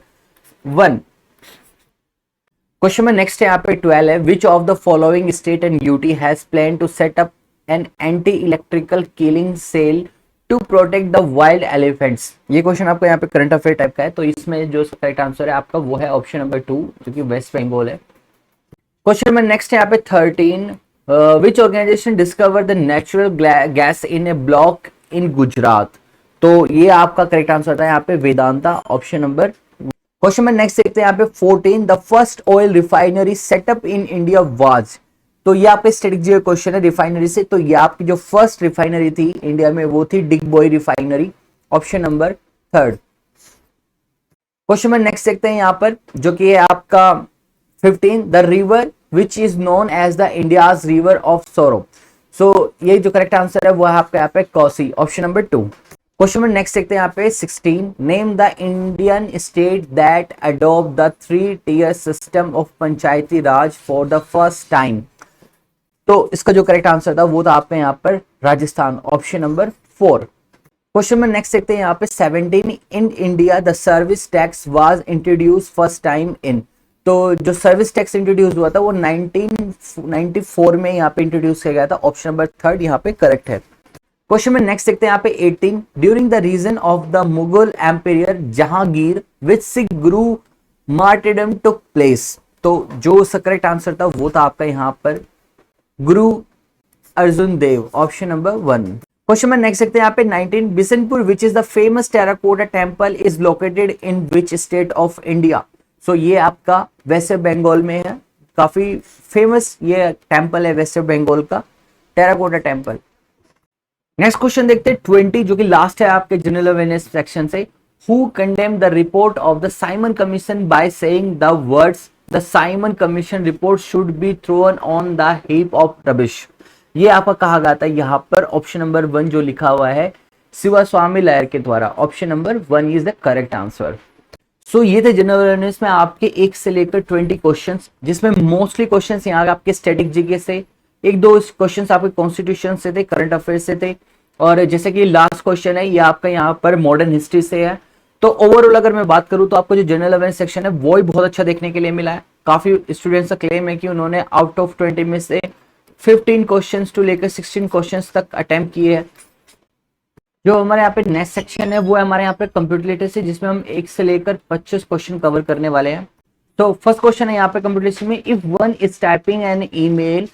1। Question में नेक्स्ट है यहाँ पे 12 है, which of the following state and UT has plan to set up an anti electrical killing cell to protect the wild elephants? ये क्वेश्चन आपको यहाँ पे करंट अफेयर टाइप का है, तो इसमें जो करेक्ट आंसर है आपका वो है ऑप्शन नंबर 2, जो कि वेस्ट बंगाल है। क्वेश्चन में नेक्स्ट है यहाँ पे 13, which organisation discover the natural gas in a block in Gujarat? तो ये आपका करेक्ट आंसर था यहाँ पे वेदांता, ऑप्शन नंबर। क्वेश्चन में नेक्स्ट देखते हैं यहाँ पे 14, the first oil refinery setup in India was? तो ये आपके स्ट्रेटेजिक क्वेश्चन है रिफाइनरी से, तो ये आपकी जो फर्स्ट रिफाइनरी थी इंडिया में वो थी Digboi refinery, option number 3। Question में नेक्स्ट देखते हैं यहाँ पर जो कि है आपका 15, the river which is known as the India's river of sorrow? So ये जो करेक्ट आंसर है वो है आपका यहाँ पे कोसी, ऑप्शन नंबर 2। क्वेश्चन में नेक्स्ट देखते हैं यहाँ पे 16, name the Indian state that adopt the 3-tier system of Panchayati Raj for the first time? तो इसका जो करेक्ट आंसर था वो था आपका यहाँ पर राजस्थान, ऑप्शन नंबर 4। क्वेश्चन में नेक्स्ट देखते हैं यहाँ पे 17, in India the service tax was introduce first time in? तो जो सर्विस टैक्स इंट्रोड्यूस हुआ था वो 1994 में यहाँ पे इंट्रोड्यूस किया गया था, ऑप्शन नंबर 3 यहाँ पे करेक्ट है। क्वेश्चन में नेक्स्ट देखते हैं यहाँ पे 18, during the reign of the Mughal empire Jahangir which Sikh guru martyrdom took place? तो जो करेक्ट आंसर था वो था आपका यहाँ पर Guru Arjun Dev, option number 1। Question में नेक्स्ट देखते हैं यहाँ पे 19, Bishnupur which is the famous terracotta temple is located in which state of India? So ये आपका वेस्ट बंगाल में है, काफी फेमस ये टेम्पल है वेस्ट बंगाल का, टेराकोटा टेम्पल। नेक्स्ट क्वेश्चन देखते हैं 20, जो कि लास्ट है आपके जनरल अवेयरनेस सेक्शन से, who condemn the report of the Simon commission by saying the words the Simon commission report should be thrown on the heap of rubbish? ये आपका कहा गया था यहाँ पर ऑप्शन नंबर 1 जो लिखा हुआ है शिवा स्वामी लायर के द्वारा, option number 1 is the correct answer. So ये थे जनरल अवेयरनेस में आपके 1 से लेकर 20 क्वेश्चंस, जिसमें मोस्टली क्वेश्चंस यहाँ आपके स्टैटिक जीके से, 1-2 क्वेश्चंस आपके कॉन्स्टिट्यूशन से थे, करंट अफेयर से थे, और जैसे कि लास्ट क्वेश्चन है ये आपका यहाँ पर मॉडर्न हिस्ट्री से है। तो ओवरऑल अगर मैं बात करूँ तो आपको जो जनरल अवेयरनेस सेक्शन है वो ही बहुत अच्छा देखने के लिए मिला है। काफी स्टूडेंट्स का क्लेम है कि उन्होंने आउट ऑफ 20 में से 15 क्वेश्चंस टू लेकर 16 क्वेश्चंस तक अटेम्प्ट किए हैं। जो हमारे यहाँ पे नेक्स्ट सेक्शन है वो है हमारे यहाँ पे कंप्यूटर लिटरेसी, जिसमें हम 1 से लेकर 25 क्वेश्चन कवर करने वाले हैं। तो फर्स्ट क्वेश्चन है यहाँ पे कंप्यूटर लिटरेसी में, if one is typing an email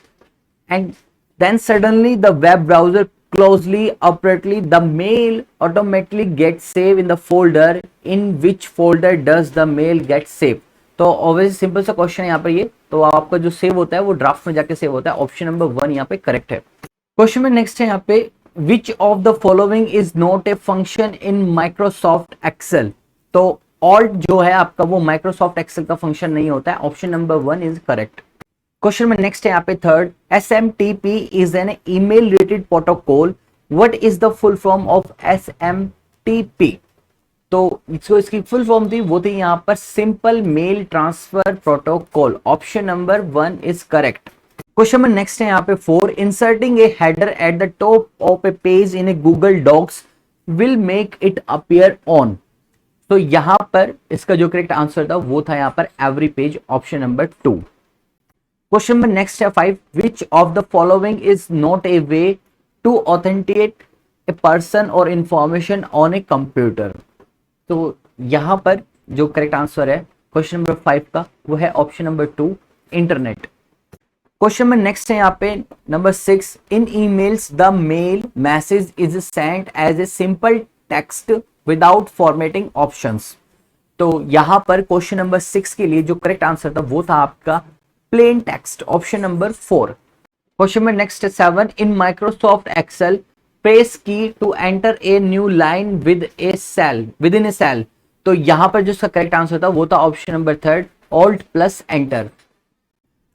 and then suddenly the web browser closely appropriately, the mail automatically gets saved in the folder. In which folder does the mail get saved? तो obviously simple सा question है यहाँ पर ये, तो आपका जो save होता है वो ड्राफ्ट में जाके सेव होता है। ऑप्शन नंबर 1 यहाँ पे करेक्ट है। क्वेश्चन में नेक्स्ट है यहाँ पे, which of the following is not a function in Microsoft Excel? तो ऑल्ट जो है आपका वो माइक्रोसॉफ्ट एक्सेल का फंक्शन नहीं होता है। Option number 1 is correct. Question में नेक्स्ट है यहाँ पे third, SMTP is an email related protocol, what is the full form of SMTP? तो इसको इसकी फुल फॉर्म थी वो थी यहाँ पर simple mail transfer protocol. Option number 1 is correct. Question में नेक्स्ट है यहाँ पे 4, inserting a header at the top of a page in a Google Docs will make it appear on. तो यहां पर इसका जो करेक्ट आंसर था वो था यहाँ पर every page. Option number 2। Question में नेक्स्ट है 5, which of the following is not a way to authenticate a person और इंफॉर्मेशन ऑन ए कंप्यूटर? तो यहां पर जो करेक्ट आंसर है क्वेश्चन नंबर 5 का वो है ऑप्शन नंबर 2, इंटरनेट। क्वेश्चन में नेक्स्ट है यहाँ पे number 6, in emails the mail message is sent as a simple text without formatting options. तो यहां पर क्वेश्चन नंबर 6 के लिए जो करेक्ट आंसर था वो था आपका plain text. Option number 4। Question में next 7, in Microsoft Excel press key to enter a new line within a cell. तो यहां पर जो इसका करेक्ट आंसर था वो था option number 3, alt plus enter.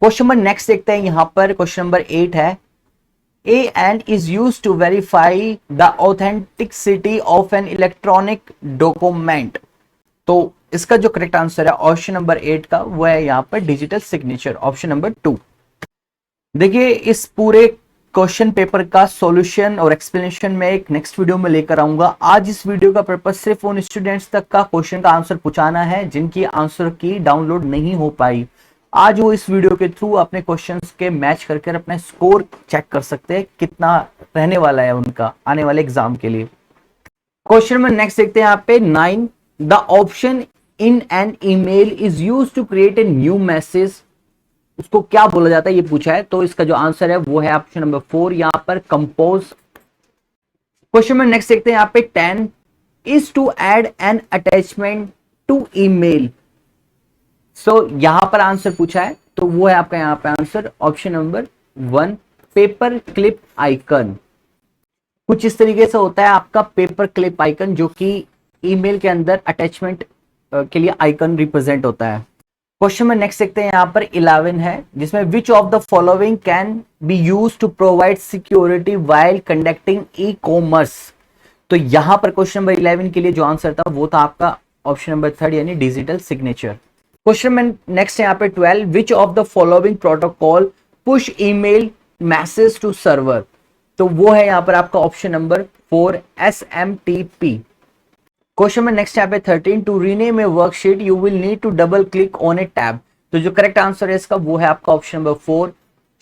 Question number next देखते हैं यहां पर क्वेश्चन नंबर 8 है, AND is used to verify the authenticity of an electronic document। तो इसका जो करेक्ट आंसर है ऑप्शन नंबर 8 का वो है यहाँ पर डिजिटल सिग्नेचर। Option number 2। देखिए इस पूरे क्वेश्चन पेपर का सॉल्यूशन और एक्सप्लेनेशन में एक नेक्स्ट वीडियो में लेकर आऊंगा। आज इस वीडियो का पर्पस सिर्फ उन स्टूडेंट्स तक का क्वेश्चन का आंसर पहुंचाना है जिनकी आंसर की डाउनलोड नहीं हो पाई। आज वो इस वीडियो के थ्रू अपने क्वेश्चंस के मैच करके अपना स्कोर चेक कर सकते हैं कितना रहने वाला है उनका आने वाले एग्जाम के लिए। क्वेश्चन में नेक्स्ट देखते हैं यहाँ पे 9, the option in an email is use to create a new message, उसको क्या बोला जाता है ये पूछा है। तो इसका जो आंसर है वो है ऑप्शन नंबर 4 यहाँ पर कंपोज। क्वेश्चन में नेक्स्ट देखते हैं यहाँ पे 10, is to add an attachment to email. So यहां पर आंसर पूछा है तो वो है आपका यहाँ पे answer option number 1, paper clip icon. कुछ इस तरीके से होता है आपका पेपर क्लिप आइकन जो कि ईमेल के अंदर अटैचमेंट के लिए आइकन रिप्रेजेंट होता है। क्वेश्चन में नेक्स्ट देखते हैं यहाँ पर 11 है जिसमें which of the following can be used to provide security while conducting e commerce. तो यहां पर क्वेश्चन नंबर 11 के लिए जो आंसर था वो था आपका ऑप्शन नंबर 3 यानी डिजिटल सिग्नेचर। क्वेश्चन में नेक्स्ट है यहाँ पे 12, which of the following protocol push email message to server. तो वो है यहाँ पर आपका ऑप्शन नंबर 4, SMTP। क्वेश्चन में नेक्स्ट यहाँ पे 13, to rename a worksheet you will need to double click on a tab. तो जो करेक्ट आंसर है इसका वो है आपका ऑप्शन नंबर 4,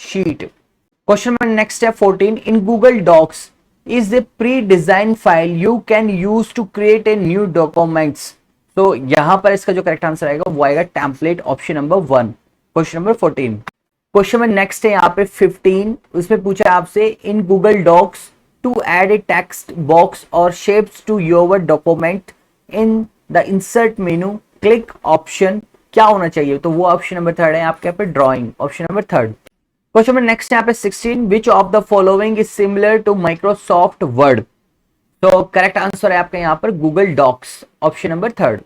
शीट। क्वेश्चन में नेक्स्ट है 14, इन Google Docs is a pre design file you can use to create a new documents. तो यहां पर इसका जो करेक्ट आंसर आएगा वो आएगा template. Option number 1, question number 14। Question में नेक्स्ट है यहाँ पे 15, उसमें पूछा है आपसे in Google Docs to add a text box और shapes to your document in the insert menu click option क्या होना चाहिए। तो वो ऑप्शन नंबर 3 है आपके यहाँ पे ड्रॉइंग। Option number 3। क्वेश्चन में नेक्स्ट यहाँ पे 16, which of the following is similar to Microsoft Word. तो करेक्ट आंसर है आपका यहाँ पर Google Docs. Option number 3।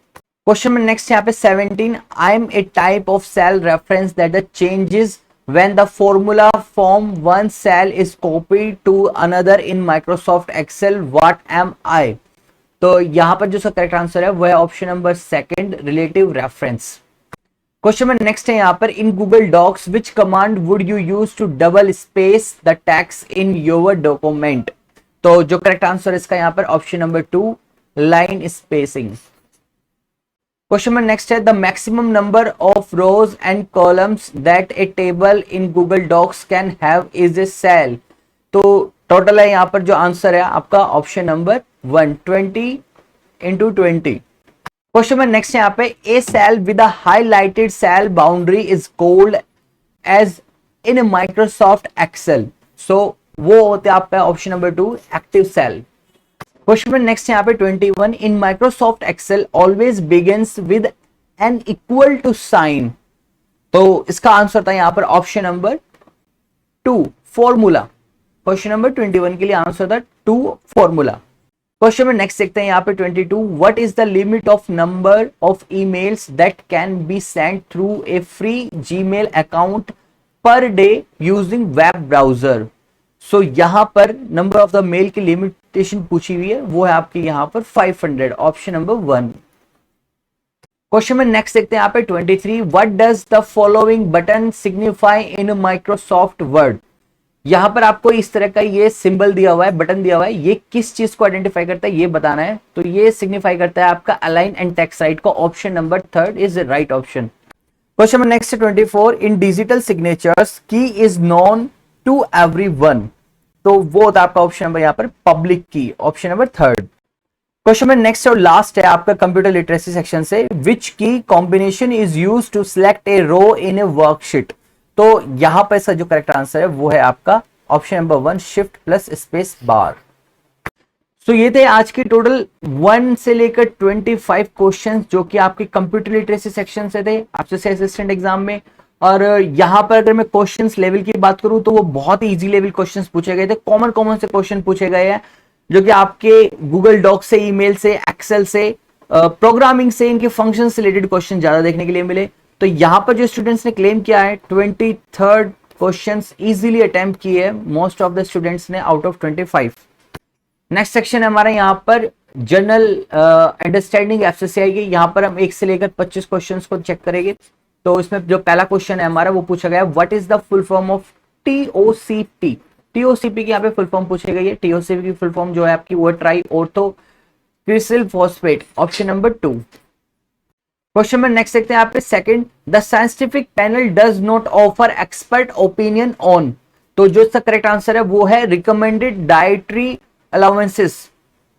Question में नेक्स्ट यहाँ पे 17, I am a type of cell reference that the changes when the formula from one cell is copied to another in Microsoft Excel, what am I. तो यहाँ पर जो इसका correct answer है वो है option number 2, relative reference. Question में next है यहाँ पर in Google Docs which command would you use to double space the text in your document. तो जो करेक्ट आंसर है इसका यहाँ पर option number 2, line spacing. Question में नेक्स्ट है the maximum number of rows and columns that a table in Google Docs can have is a cell. तो total है यहाँ पर जो आंसर है आपका ऑप्शन नंबर 1, 20 into 20। क्वेश्चन में नेक्स्ट है यहाँ पे a cell with a highlighted cell boundary is called as in Microsoft Excel. So वो होते हैं आपका option number 2 active cell. Question number next यहाँ पे 21, in Microsoft Excel always begins with an equal to sign. तो इसका answer था यहाँ पर option number 2 formula. Question number 21 के लिए आंसर था 2 फॉर्मूला। क्वेश्चन में नेक्स्ट देखते हैं यहाँ पे 22, what is the limit of number of emails that can be send through a free Gmail account per day using web browser. So यहां पर नंबर ऑफ द मेल की limitation पूछी हुई है, वो है आपकी यहां पर 500, ऑप्शन नंबर 1। क्वेश्चन में नेक्स्ट देखते हैं यहाँ पे 23, what does the following button signify in Microsoft Word. यहां पर आपको इस तरह का ये सिंबल दिया हुआ है, बटन दिया हुआ है, ये किस चीज को आइडेंटिफाई करता है ये बताना है। तो ये सिग्निफाई करता है आपका अलाइन एंड टेक्स्ट साइड को, option number 3 is right option. Question में नेक्स्ट 24, इन डिजिटल सिग्नेचर्स की इज नोन टू एवरीवन। तो वो होता है आपका ऑप्शन नंबर यहाँ पर public key, option number 3। Question में नेक्स्ट और लास्ट है आपका कंप्यूटर लिटरेसी सेक्शन से, which key combination is use to select a row in a worksheet. तो यहां पर इसका जो करेक्ट आंसर है वो है आपका option number 1 shift plus space bar. तो ये थे आज के टोटल 1 से लेकर 25 क्वेश्चंस जो कि आपके कंप्यूटर लिटरेसी सेक्शन से थे आपसे असिस्टेंट एग्जाम में। और यहां पर अगर मैं क्वेश्चंस लेवल की बात करूं तो वो बहुत ही इजी लेवल क्वेश्चंस पूछे गए थे, कॉमन से क्वेश्चन पूछे गए हैं जो कि आपके गूगल डॉक से, ईमेल से, एक्सेल से, प्रोग्रामिंग से, इनके फंक्शन से रिलेटेड क्वेश्चन ज्यादा देखने के लिए मिले। तो यहां पर जो स्टूडेंट्स ने क्लेम किया है 23rd क्वेश्चंस इजीली अटेम्प्ट किए हैं मोस्ट ऑफ द स्टूडेंट्स ने आउट ऑफ 25। नेक्स्ट सेक्शन है हमारा यहाँ पर जनरल अंडरस्टैंडिंग एफसीसीआई की। यहाँ पर हम 1 से लेकर 25 क्वेश्चंस को चेक करेंगे। तो इसमें जो पहला क्वेश्चन है हमारा वो पूछा गया, what is the full form of TOCP. TOCP की यहाँ पे फुल फॉर्म पूछी गई है। टीओसीपी की फुल फॉर्म जो है आपकी वो tri ortho cresyl phosphate, option number 2। Question में नेक्स्ट देखते हैं यहाँ पे second, the scientific panel does not offer expert opinion on. तो जो इसका करेक्ट आंसर है वो है रिकमेंडेड डाइटरी अलाउंसेस।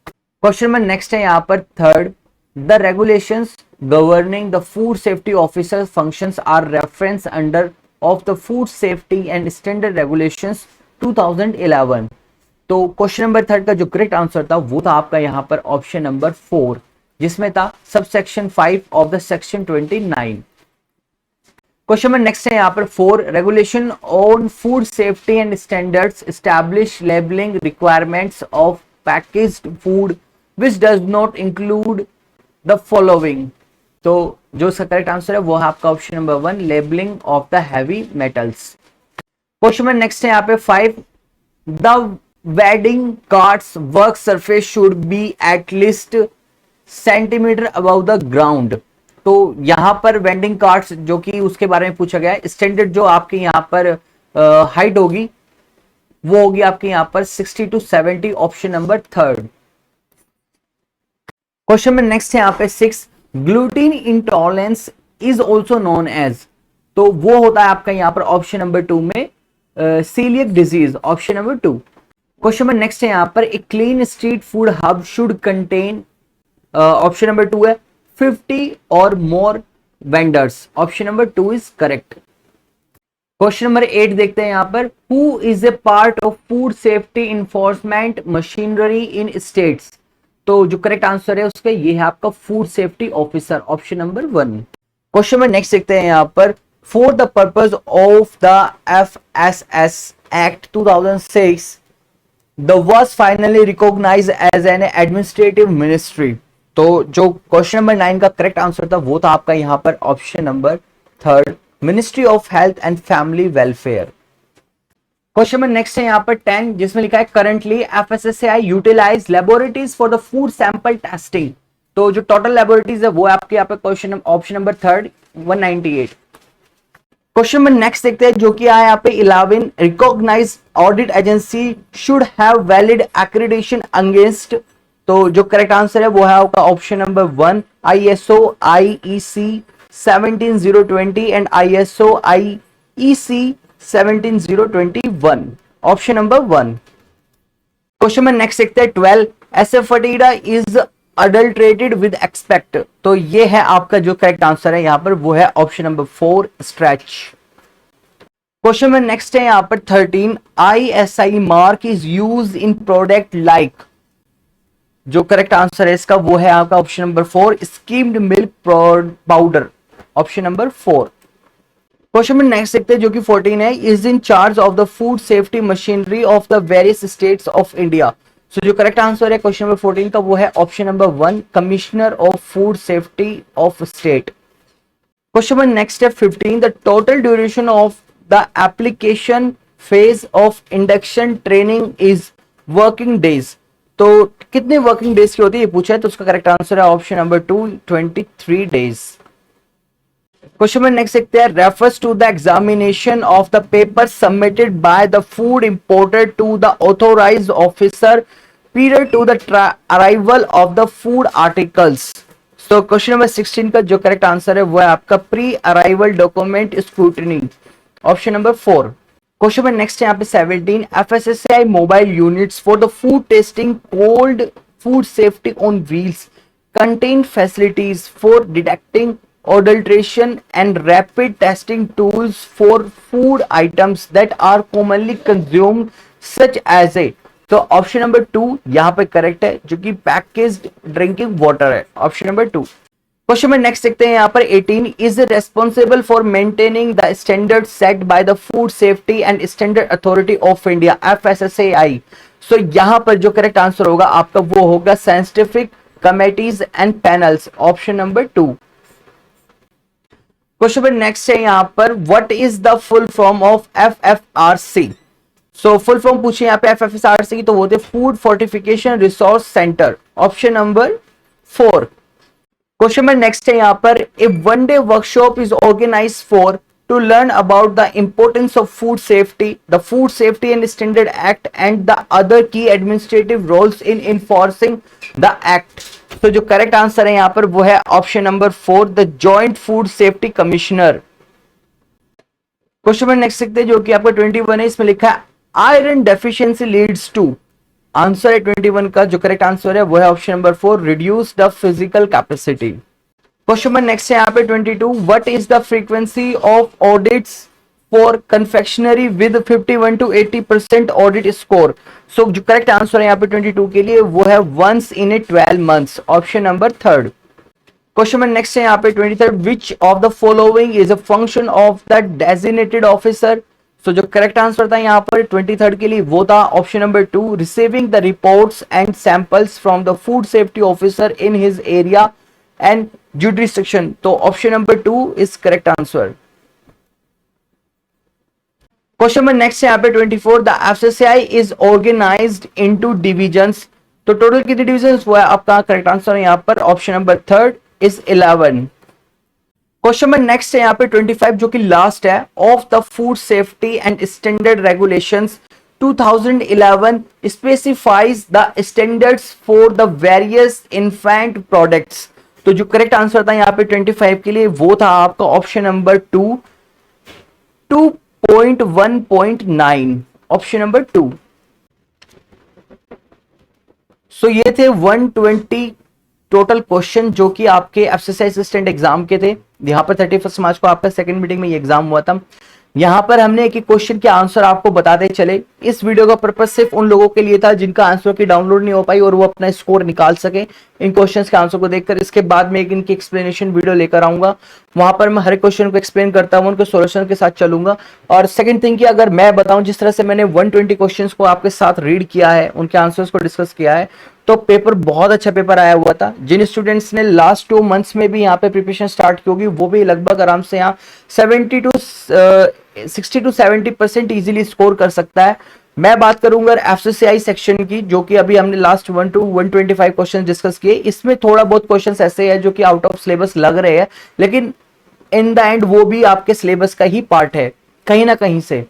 क्वेश्चन में नेक्स्ट है यहाँ पर third, the regulations governing the food safety officer functions are reference under of the food safety and standard regulations 2011। तो क्वेश्चन नंबर थर्ड का जो करेक्ट आंसर था वो था आपका यहाँ पर ऑप्शन नंबर 4, जिसमें था subsection 5 of the section 29। Question number next है यहाँ पर 4, regulation on food safety and standards establish labelling requirements of packaged food which does not include the following. तो जो इसका करेक्ट आंसर है वो है आपका option number 1, labelling of the heavy metals. Question number next है यहाँ पे 5, the wedding cards work surface should be at least centimetre above the ground. तो यहां पर वेंडिंग कार्ड्स जो कि उसके बारे में पूछा गया है, स्टैंडर्ड जो आपके यहां पर हाइट होगी वो होगी आपके यहां पर 60 to 70, ऑप्शन नंबर 3। क्वेश्चन में नेक्स्ट है यहां पे 6, gluten intolerance is also known as. तो वो होता है आपका यहां पर ऑप्शन नंबर 2 में celiac disease, option number 2। Question में नेक्स्ट है यहां पर a clean street food hub should contain, option number 2 है 50 or more vendors, option number 2 is correct. Question number 8 देखते हैं यहां पर, who is a part of food safety enforcement machinery in states. तो जो करेक्ट आंसर है उसका ये है आपका food safety officer, option number 1। Question में नेक्स्ट देखते हैं यहां पर, for the purpose of the FSS act 2006 the was finally recognized as an administrative ministry। तो जो क्वेश्चन नंबर 9 का करेक्ट आंसर था वो था आपका यहां पर option number 3, ministry of health and family welfare. Question में नेक्स्ट है यहां पर 10, जिसमें लिखा है currently FSSAI utilize laboratories for the food sample testing. तो जो टोटल लेबोरेटरीज है वो आपके यहाँ पे क्वेश्चन ऑप्शन नंबर 3 198। क्वेश्चन में नेक्स्ट देखते हैं जो कि आया यहाँ पे 11, recognize audit agency should have valid accreditation against. तो जो करेक्ट आंसर है वो है आपका option number 1, ISO IEC 17020 and ISO IEC 17021, option number 1। Question में नेक्स्ट देखते हैं 12, एसेफेटिडा इज अडल्ट्रेटेड विद एक्सपेक्ट। तो ये है आपका जो करेक्ट आंसर है यहां पर वो है ऑप्शन नंबर 4, स्ट्रेच। क्वेश्चन में नेक्स्ट है यहाँ पर 13, ISI mark is use in product like, जो करेक्ट आंसर है इसका वो है आपका option number 4, skimmed milk powder, option number 4। Question में नेक्स्ट देखते हैं जो कि 14 है, is in charge of the food safety machinery of the various states of India. So जो करेक्ट आंसर है क्वेश्चन नंबर 14 का वो है option number 1, commissioner of food safety of state. Question में नेक्स्ट है 15, the total duration of the application phase of induction training is working days. तो कितने working days की होती है ये पूछा है, तो उसका करेक्ट आंसर है ऑप्शन नंबर 2, 23 डेज। क्वेश्चन में नेक्स्ट देखते हैं, refers to the examination of the paper submitted by the food imported to the authorized officer period to the arrival of the food articles. तो question number 16 का जो correct answer है वो है आपका pre arrival document scrutiny, option number 4। Question में next है यहाँ पे 17, FSSAI mobile units for the food testing cold food safety on wheels contain facilities for detecting adulteration and rapid testing tools for food items that are commonly consumed such as a, तो option number 2 यहां पे correct है जो कि packaged drinking water है, option number 2। Question में next देखते हैं यहाँ पर 18, is responsible for maintaining the standard set bye the food safety and standard authority of India FSSAI। सो यहां पर जो करेक्ट आंसर होगा आपका वो होगा scientific committees and panels, option number 2। Question में नेक्स्ट है यहां पर, what is the full form of FFRC। So full form पूछे यहाँ पे FFRC तो वो थे food fortification resource centre, option number 4। Question में नेक्स्ट है यहां पर, a one day workshop is organised for to learn about the importance of food safety, the food safety and standard act and the other key administrative roles in enforcing the act. तो जो correct answer है यहां पर वो है option number 4, the joint food safety commissioner. Question में next देखते हैं जो कि आपका 21 है, इसमें लिखा है iron deficiency leads to, answer है 21 का जो करेक्ट आंसर है वो है option number 4, reduce the physical capacity. Question में नेक्स्ट है यहाँ पे 22, what is the frequency of audits for confectionery with 51 to 80% audit score. So जो करेक्ट आंसर है यहाँ पे 22 के लिए वो है once in a 12 months, option number 3। Question में नेक्स्ट है यहाँ पे 23, which of the following is a function of the designated officer. So जो करेक्ट आंसर था यहाँ पर 23 के लिए वो था option number 2, receiving the reports and samples from the food safety officer in his area and jurisdiction, तो option number 2 is correct answer. Question में नेक्स्ट है यहाँ पे 24, the FSSAI is organised into divisions, तो टोटल कितने divisions हुआ है आपका करेक्ट आंसर है यहाँ पर ऑप्शन नंबर 3 इज 11। क्वेश्चन में नेक्स्ट है यहाँ पे 25 जो कि लास्ट है, of the food safety and standard regulations 2011 specifies the standards for the various infant products. तो जो करेक्ट आंसर था यहाँ पे 25 के लिए वो था आपका ऑप्शन नंबर 2, 2.1.9, ऑप्शन नंबर 2। सो ये थे 120 टोटल क्वेश्चन जो कि आपके FSSAI असिस्टेंट एग्जाम के थे। यहाँ पर 31 मार्च को आपका सेकंड मीटिंग में ये एग्जाम हुआ था। यहाँ पर हमने एक क्वेश्चन के आंसर आपको बताते चले। इस वीडियो का पर्पस सिर्फ उन लोगों के लिए था जिनका आंसर की डाउनलोड नहीं हो पाई और वो अपना स्कोर निकाल सके इन क्वेश्चंस के आंसर को देखकर। इसके बाद में एक इनकी एक्सप्लेनेशन वीडियो लेकर आऊंगा, वहां पर मैं हर क्वेश्चन को एक्सप्लेन करता हूं, उनके सॉल्यूशन के साथ चलूंगा। और सेकंड थिंग कि अगर मैं बताऊं जिस तरह से मैंने 120 क्वेश्चंस को आपके साथ रीड किया है, उनके आंसर्स को डिस्कस किया है, तो पेपर बहुत अच्छा पेपर आया हुआ था। जिन स्टूडेंट्स ने लास्ट 2 मंथ्स में भी यहाँ पे प्रिपरेशन स्टार्ट की होगी वो भी लगभग आराम से यहाँ 60 to 70% इजीली स्कोर कर सकता है। मैं बात करूंगा FSSAI सेक्शन की, जो कि अभी हमने लास्ट 1 to 125 क्वेश्चन डिस्कस किए। इसमें थोड़ा बहुत क्वेश्चंस ऐसे हैं जो कि आउट ऑफ सिलेबस लग रहे हैं, लेकिन इन द एंड वो भी आपके सिलेबस का ही पार्ट है कहीं ना कहीं से।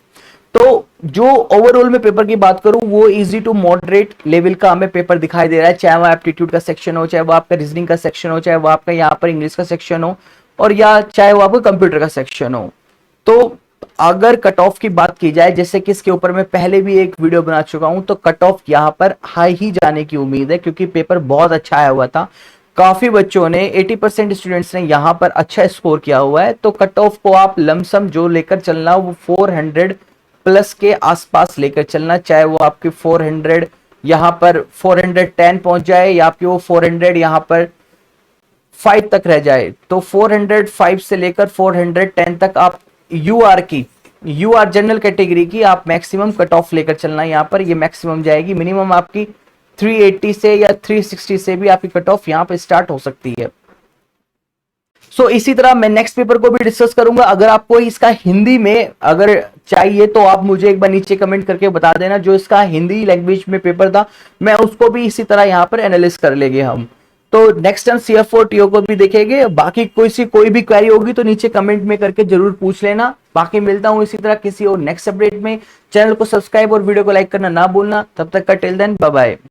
तो जो ओवरऑल में पेपर की बात करूं वो इजी टू मॉडरेट लेवल का हमें पेपर दिखाई दे रहा है, चाहे वो एप्टीट्यूड का सेक्शन हो, चाहे वो आपका रीजनिंग का सेक्शन हो, चाहे वो आपका यहाँ पर इंग्लिश का सेक्शन हो, और या चाहे वो आपका कंप्यूटर का सेक्शन हो। तो अगर कट ऑफ की बात की जाए, जैसे कि इसके ऊपर मैं पहले भी एक वीडियो बना चुका हूं, तो कट ऑफ यहाँ पर हाई ही जाने की उम्मीद है क्योंकि पेपर बहुत अच्छा आया हुआ था। काफी बच्चों ने 80% स्टूडेंट्स ने यहाँ पर अच्छा स्कोर किया हुआ है। तो कट ऑफ को आप लमसम जो लेकर चलना वो 400 प्लस के आसपास लेकर चलना, चाहे वो आपकी 400 यहाँ पर 410 पहुंच जाए या आपकी वो 400 यहाँ पर 5 तक रह जाए। तो 405 से लेकर 410 तक आप यूआर जनरल कैटेगरी की आप मैक्सिमम कट ऑफ लेकर चलना। यहाँ पर ये मैक्सिमम जाएगी, मिनिमम आपकी 380 से या 360 से भी आपकी कट ऑफ यहाँ पे स्टार्ट हो सकती है। सो इसी तरह मैं नेक्स्ट पेपर को भी डिस्कस करूंगा। अगर आपको इसका हिंदी में अगर चाहिए तो आप मुझे एक बार नीचे कमेंट करके बता देना। जो इसका हिंदी लैंग्वेज में पेपर था मैं उसको भी इसी तरह यहाँ पर एनालिसिस कर लेंगे हम। तो नेक्स्ट टाइम CF4 TO को भी देखेंगे। बाकी कोई भी क्वेरी होगी तो नीचे कमेंट में करके जरूर पूछ लेना। बाकी मिलता हूं इसी तरह किसी और नेक्स्ट अपडेट में। चैनल को सब्सक्राइब और वीडियो को लाइक करना ना भूलना। तब तक का टिल देन बाय बाय।